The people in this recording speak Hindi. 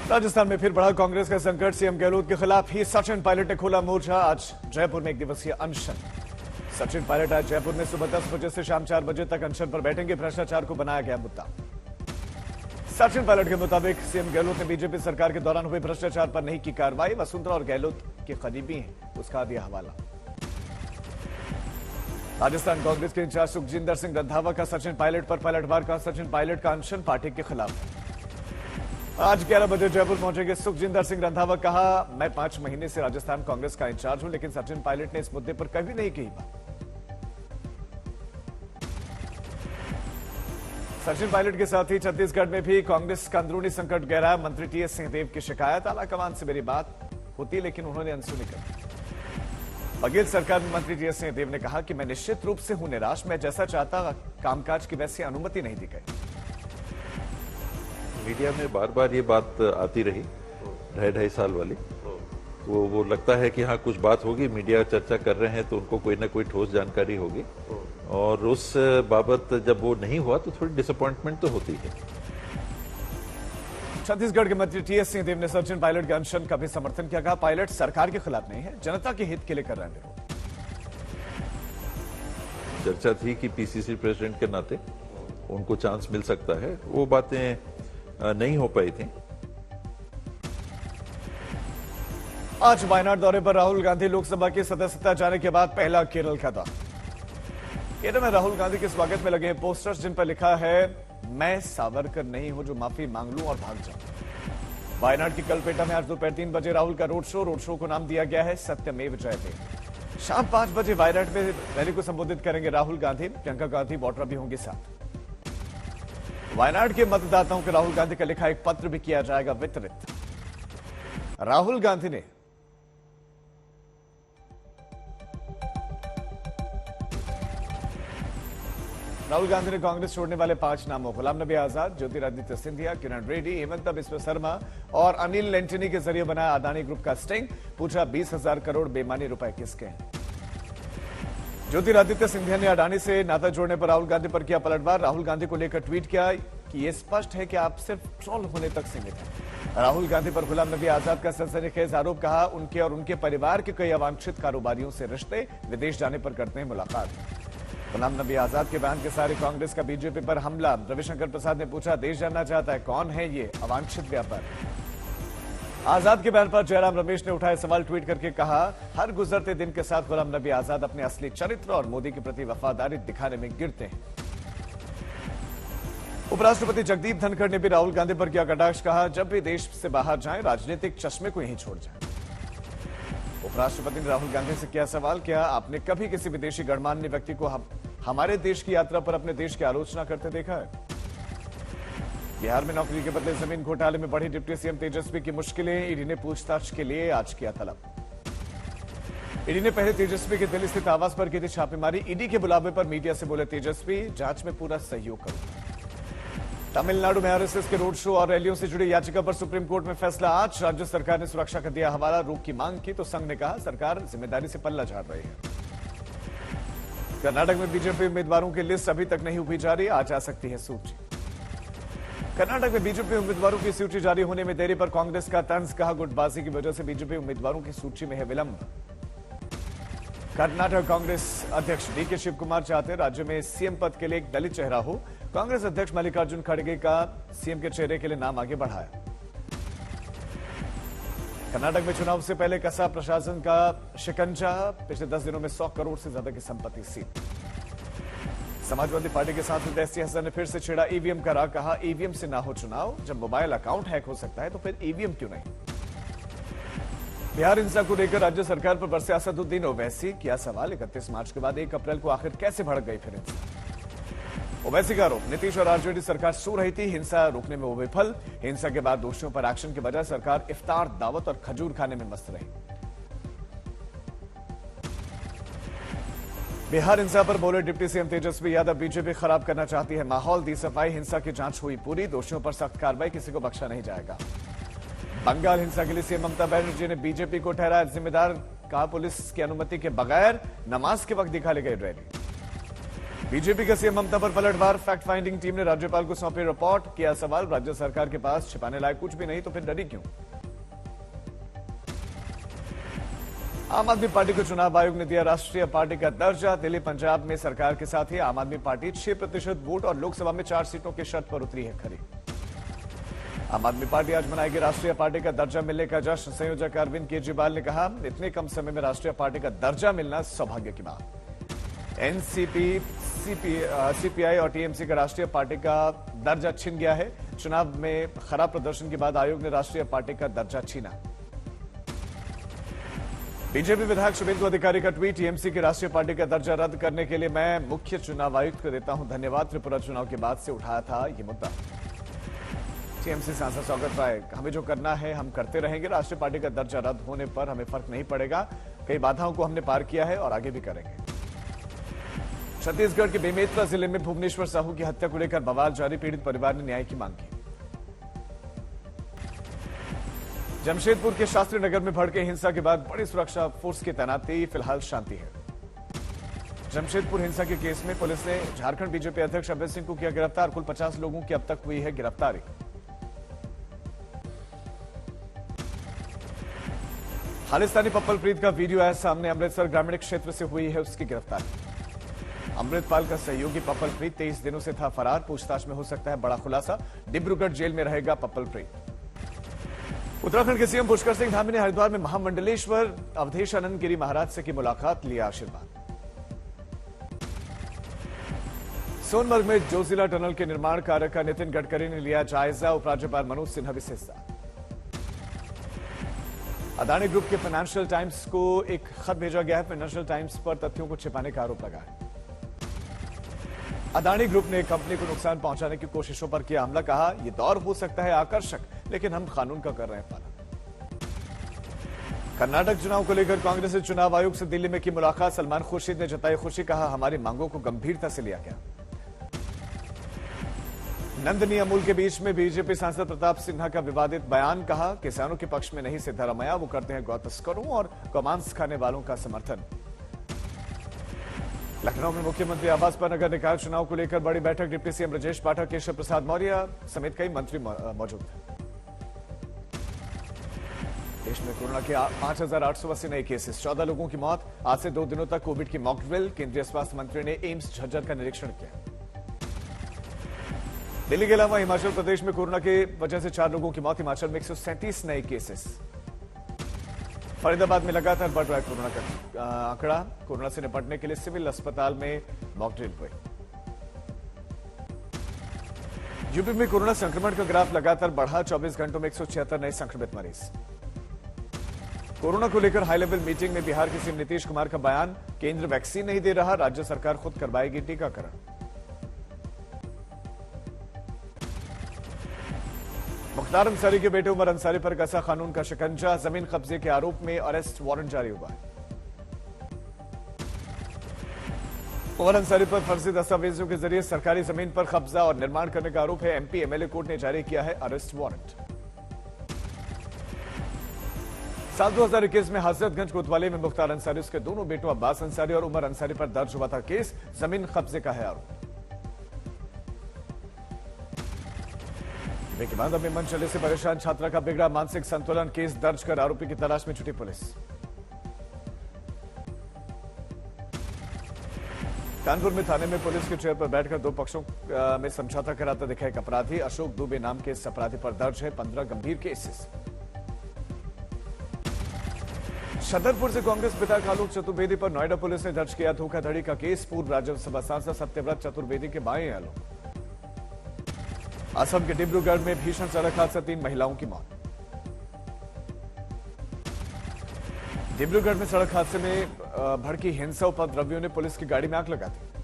राजस्थान में फिर बढ़ा कांग्रेस का संकट। सीएम गहलोत के खिलाफ ही सचिन पायलट ने खोला मोर्चा। आज जयपुर में एक दिवसीय अनशन। सचिन पायलट आज जयपुर में सुबह 10 बजे से शाम 4 बजे तक अनशन पर बैठेंगे। भ्रष्टाचार को बनाया गया मुद्दा। सचिन पायलट के मुताबिक सीएम गहलोत ने बीजेपी सरकार के दौरान हुए भ्रष्टाचार पर नहीं की कार्रवाई। वसुंधरा और गहलोत के करीबी हैं, उसका दिया हवाला। राजस्थान कांग्रेस के इंचार्ज सुखजिंदर सिंह रंधावा का सचिन पायलट पर पलटवार का। सचिन पायलट का अनशन पार्टी के खिलाफ। आज 11 बजे जयपुर पहुंचेंगे सुखजिंदर सिंह रंधावा। कहा, मैं 5 महीने से राजस्थान कांग्रेस का इंचार्ज हूं, लेकिन सचिन पायलट ने इस मुद्दे पर कभी नहीं कही बात। सचिन पायलट के साथ ही छत्तीसगढ़ में भी कांग्रेस का अंदरूनी संकट गहरा। मंत्री टीएस सिंहदेव की शिकायत, आलाकमान से मेरी बात होती लेकिन उन्होंने अनसुनी कर। बघेल सरकार में मंत्री टीएस सिंहदेव ने कहा कि मैं निश्चित रूप से हूं निराश। मैं जैसा चाहता कामकाज की वैसी अनुमति नहीं दी गई। मीडिया में बार बार ये बात आती रही 2.5 साल वाली। वो लगता है कि हाँ कुछ बात होगी, मीडिया चर्चा कर रहे हैं तो उनको कोई ना कोई ठोस जानकारी होगी, और उस बाबत जब वो नहीं हुआ तो थोड़ी डिसअपॉइंटमेंट तो होती है। छत्तीसगढ़ के मंत्री टीएस सिंहदेव ने सचिन पायलट के अनशन का भी समर्थन किया। कहा, पायलट सरकार के खिलाफ नहीं है, जनता के हित के लिए कर रहे हैं। चर्चा थी कि पीसीसी प्रेसिडेंट के नाते उनको चांस मिल सकता है, वो बातें नहीं हो पाई थी। आज वायनाड दौरे पर राहुल गांधी। लोकसभा की सदस्यता जाने के बाद पहला केरल का दौरा। केरल में राहुल गांधी के स्वागत में लगे पोस्टर्स जिन पर लिखा है, मैं सावरकर नहीं हूं जो माफी मांग लूं और भाग जाऊं। वायनाड की कलपेटा में आज दोपहर 3 बजे राहुल का रोड शो को नाम दिया गया है सत्यमेव जयते। शाम 5 बजे वायनाड में रैली को संबोधित करेंगे राहुल गांधी। प्रियंका गांधी वाड्रा भी होंगी साथ। वायनाड के मतदाताओं को राहुल गांधी का लिखा एक पत्र भी किया जाएगा वितरित। राहुल गांधी ने कांग्रेस छोड़ने वाले 5 नामों गुलाम नबी आजाद, ज्योतिरादित्य सिंधिया, किरण रेड्डी, हेमंत बिस्वा शर्मा और अनिल लेंटिनी के जरिए बनाया अदानी ग्रुप का स्टिंग। पूछा 20,000 करोड़ बेईमानी रुपए किसके हैं। ज्योतिरादित्य सिंधिया ने अडानी से नाता जोड़ने पर राहुल गांधी पर किया पलटवार। राहुल गांधी को लेकर ट्वीट किया कि यह स्पष्ट है कि आप सिर्फ ट्रोल होने तक सीमित हैं। राहुल गांधी पर गुलाम नबी आजाद का सनसनीखेज आरोप। कहा, उनके और उनके परिवार के कई अवांछित कारोबारियों से रिश्ते, विदेश जाने पर करते हैं मुलाकात। गुलाम नबी आजाद के बयान के सारे कांग्रेस का बीजेपी पर हमला। रविशंकर प्रसाद ने पूछा, देश जानना चाहता है कौन है ये अवांछित व्यापारी। आजाद के बयान पर जयराम रमेश ने उठाए सवाल। ट्वीट करके कहा, हर गुजरते दिन के साथ गुलाम नबी आजाद अपने असली चरित्र और मोदी के प्रति वफादारी दिखाने में गिरते हैं। उपराष्ट्रपति जगदीप धनखड़ ने भी राहुल गांधी पर किया कटाक्ष। कहा, जब भी देश से बाहर जाएं, राजनीतिक चश्मे को यहीं छोड़ जाएं। उपराष्ट्रपति ने राहुल गांधी से किया सवाल, क्या आपने कभी किसी विदेशी गणमान्य व्यक्ति को हमारे देश की यात्रा पर अपने देश की आलोचना करते देखा है। बिहार में नौकरी के बदले जमीन घोटाले में बढ़ी डिप्टी सीएम तेजस्वी की मुश्किलें। ईडी ने पूछताछ के लिए आज किया तलब। ईडी ने पहले तेजस्वी के दिल्ली स्थित आवास पर की थी छापेमारी। ईडी के बुलावे पर मीडिया से बोले तेजस्वी, जांच में पूरा सहयोग करूंगा। तमिलनाडु में आरएसएस के रोड शो और रैलियों से जुड़ी याचिका पर सुप्रीम कोर्ट में फैसला आज। राज्य सरकार ने सुरक्षा का दिया हवाला। रोक की मांग की तो संघ ने कहा, सरकार जिम्मेदारी से पल्ला झाड़ रही है। कर्नाटक में बीजेपी उम्मीदवारों की लिस्ट अभी तक नहीं हुई जारी, आज आ सकती है सूची। कर्नाटक में बीजेपी उम्मीदवारों की सूची जारी होने में देरी पर कांग्रेस का तंज। कहा, गुटबाजी की वजह से बीजेपी उम्मीदवारों की सूची में है विलंब। कर्नाटक कांग्रेस अध्यक्ष डीके शिव कुमार चाहते राज्य में सीएम पद के लिए एक दलित चेहरा हो। कांग्रेस अध्यक्ष मल्लिकार्जुन खड़गे का सीएम के चेहरे के लिए नाम आगे बढ़ाया। कर्नाटक में चुनाव से पहले कसा प्रशासन का शिकंजा। पिछले 10 दिनों में 100 करोड़ से ज्यादा की संपत्ति सीज। समाजवादी पार्टी के सांसद एसटी हसन ने फिर से छेड़ा ईवीएम का राग। कहा, ईवीएम से ना हो चुनाव, जब मोबाइल अकाउंट हैक हो सकता है तो फिर ईवीएम क्यों नहीं। बिहार हिंसा को लेकर राज्य सरकार पर बरसे असदुद्दीन ओवैसी। किया सवाल, 31 मार्च के बाद 1 अप्रैल को आखिर कैसे भड़क गई फिर हिंसा। ओवैसी का आरोप, नीतीश और आरजेडी सरकार सो रही थी, हिंसा रोकने में वो विफल। हिंसा के बाद दोषियों पर एक्शन के बजाय सरकार इफ्तार, दावत और खजूर खाने में मस्त रही। बिहार हिंसा पर बोले deputy CM Tejashwi Yadav, BJP खराब करना चाहती है माहौल। दी सफाई, हिंसा की जांच हुई पूरी। दोषियों पर सख्त कार्रवाई, किसी को बख्शा नहीं जाएगा। बंगाल हिंसा के लिए सीएम ममता बनर्जी ने बीजेपी को ठहराया जिम्मेदार। कहा, पुलिस की अनुमति के बगैर नमाज के वक्त दिखाई गई रैली। बीजेपी के सीएम ममता पर पलटवार। फैक्ट फाइंडिंग टीम ने राज्यपाल को सौंपी रिपोर्ट। किया सवाल, राज्य सरकार के पास छिपाने लायक कुछ भी नहीं तो फिर डरी क्यों? आम आदमी पार्टी को चुनाव आयोग ने दिया राष्ट्रीय पार्टी का दर्जा। दिल्ली पंजाब में सरकार के साथ ही आम आदमी पार्टी 6% वोट और लोकसभा में 4 सीटों की शर्त पर उतरी है खरी। आम आदमी पार्टी आज मनाएगी राष्ट्रीय पार्टी का दर्जा मिलने का जश्न। संयोजक अरविंद केजरीवाल ने कहा, इतने कम समय में राष्ट्रीय पार्टी का दर्जा मिलना सौभाग्य की बात। एनसीपी, सीपीआई और टीएमसी का राष्ट्रीय पार्टी का दर्जा छिन गया है। चुनाव में खराब प्रदर्शन के बाद आयोग ने राष्ट्रीय पार्टी का दर्जा छीना। बीजेपी विधायक शुभेंदु अधिकारी का ट्वीट, टीएमसी की राष्ट्रीय पार्टी का दर्जा रद्द करने के लिए मैं मुख्य चुनाव आयुक्त को देता हूं धन्यवाद। त्रिपुरा चुनाव के बाद से उठाया था ये मुद्दा। टीएमसी सांसद स्वागत राय, हमें जो करना है हम करते रहेंगे। राष्ट्रीय पार्टी का दर्जा रद्द होने पर हमें फर्क नहीं पड़ेगा। कई बाधाओं को हमने पार किया है और आगे भी करेंगे। छत्तीसगढ़ के बेमेतरा जिले में भुवनेश्वर साहू की हत्या को लेकर बवाल जारी। पीड़ित परिवार ने न्याय की मांग की। जमशेदपुर के शास्त्री नगर में भड़के हिंसा के बाद बड़ी सुरक्षा फोर्स की तैनाती। फिलहाल शांति है। जमशेदपुर हिंसा के केस में पुलिस ने झारखंड बीजेपी अध्यक्ष अभय सिंह को किया गिरफ्तार। कुल 50 लोगों की अब तक हुई है गिरफ्तारी। खालिस्तानी पप्पल प्रीत का वीडियो आया सामने। अमृतसर ग्रामीण क्षेत्र से हुई है उसकी गिरफ्तारी। अमृतपाल का सहयोगी पप्पल प्रीत 23 दिनों से था फरार। पूछताछ में हो सकता है बड़ा खुलासा। डिब्रूगढ़ जेल में रहेगा पप्पल प्रीत। उत्तराखंड के सीएम पुष्कर सिंह धामी ने हरिद्वार में महामंडलेश्वर अवधेशानंद गिरी महाराज से की मुलाकात, लिया आशीर्वाद। सोनमर्ग में जोजिला टनल के निर्माण कार्य का नितिन गडकरी ने लिया जायजा। उपराज्यपाल मनोज सिन्हा भी हिस्सा। अदानी ग्रुप के फाइनेंशियल टाइम्स को एक खत भेजा गया है। फाइनेंशियल टाइम्स पर तथ्यों को छिपाने का आरोप लगा है। अदानी ग्रुप ने कंपनी को नुकसान पहुंचाने की कोशिशों पर किया हमला। कहा, यह दौर हो सकता है आकर्षक, लेकिन हम कानून का कर रहे हैं पालन। कर्नाटक चुनाव को लेकर कांग्रेस ने चुनाव आयोग से दिल्ली में की मुलाकात। सलमान खुर्शीद ने जताई खुशी। कहा, हमारी मांगों को गंभीरता से लिया गया। नंदनी अमूल के बीच में बीजेपी सांसद प्रताप सिन्हा का विवादित बयान। कहा, किसानों के पक्ष में नहीं सिद्धारमैया, वो करते हैं गौ तस्करों और गौमांस खाने वालों का समर्थन। लखनऊ में मुख्यमंत्री आवास पर नगर निकाय चुनाव को लेकर बड़ी बैठक। डिप्टी सीएम ब्रजेश पाठक, केशव प्रसाद मौर्य समेत कई मंत्री मौजूद थे। देश में कोरोना के 5,880 नए केसेस, 14 लोगों की मौत। आज से 2 दिनों तक कोविड की मॉक ड्रिल। केंद्रीय स्वास्थ्य मंत्री ने एम्स झज्जर का निरीक्षण किया। दिल्ली के अलावा हिमाचल प्रदेश में कोरोना की वजह से 4 लोगों की मौत। हिमाचल में 137 नए केसेस। फरीदाबाद में लगातार बढ़ रहा है कोरोना का आंकड़ा। कोरोना से निपटने के लिए सिविल अस्पताल में मॉक ड्रिल हुई। यूपी में कोरोना संक्रमण का ग्राफ लगातार बढ़ा। 24 घंटों में 176 नए संक्रमित मरीज। कोरोना को लेकर हाई लेवल मीटिंग में बिहार के सीएम नीतीश कुमार का बयान। केंद्र वैक्सीन नहीं दे रहा, राज्य सरकार खुद करवाएगी टीकाकरण। मुख्तार अंसारी के बेटे उमर अंसारी पर कसा कानून का शिकंजा। जमीन कब्जे के आरोप में अरेस्ट वारंट जारी हुआ है। उमर अंसारी पर फर्जी दस्तावेजों के जरिए सरकारी जमीन पर कब्जा और निर्माण करने का आरोप है। एमपी एमएलए कोर्ट ने जारी किया है अरेस्ट वारंट। साल 2021 में हजरतगंज कोतवाली में मुख्तार अंसारी, उसके दोनों बेटों अब्बास अंसारी और उमर अंसारी पर दर्ज हुआ था केस। जमीन कब्जे का है आरोप। के बाद अभी मनचले से परेशान छात्रा का बिगड़ा मानसिक संतुलन। केस दर्ज कर आरोपी की तलाश में छुटी पुलिस। कानपुर में थाने में पुलिस के चेयर पर बैठकर 2 पक्षों में समझौता कराता दिखा एक अपराधी। अशोक दुबे नाम के इस अपराधी पर दर्ज है 15 गंभीर केसेस। छतरपुर से कांग्रेस विधायक आलोक चतुर्वेदी पर नोएडा पुलिस ने दर्ज किया धोखाधड़ी का केस। पूर्व राज्यसभा सांसद सत्यव्रत चतुर्वेदी के बाएं आलोक। असम के डिब्रूगढ़ में भीषण सड़क हादसा, 3 महिलाओं की मौत। डिब्रूगढ़ में सड़क हादसे में भड़की हिंसा, उपद्रवियों ने पुलिस की गाड़ी में आग लगा दी।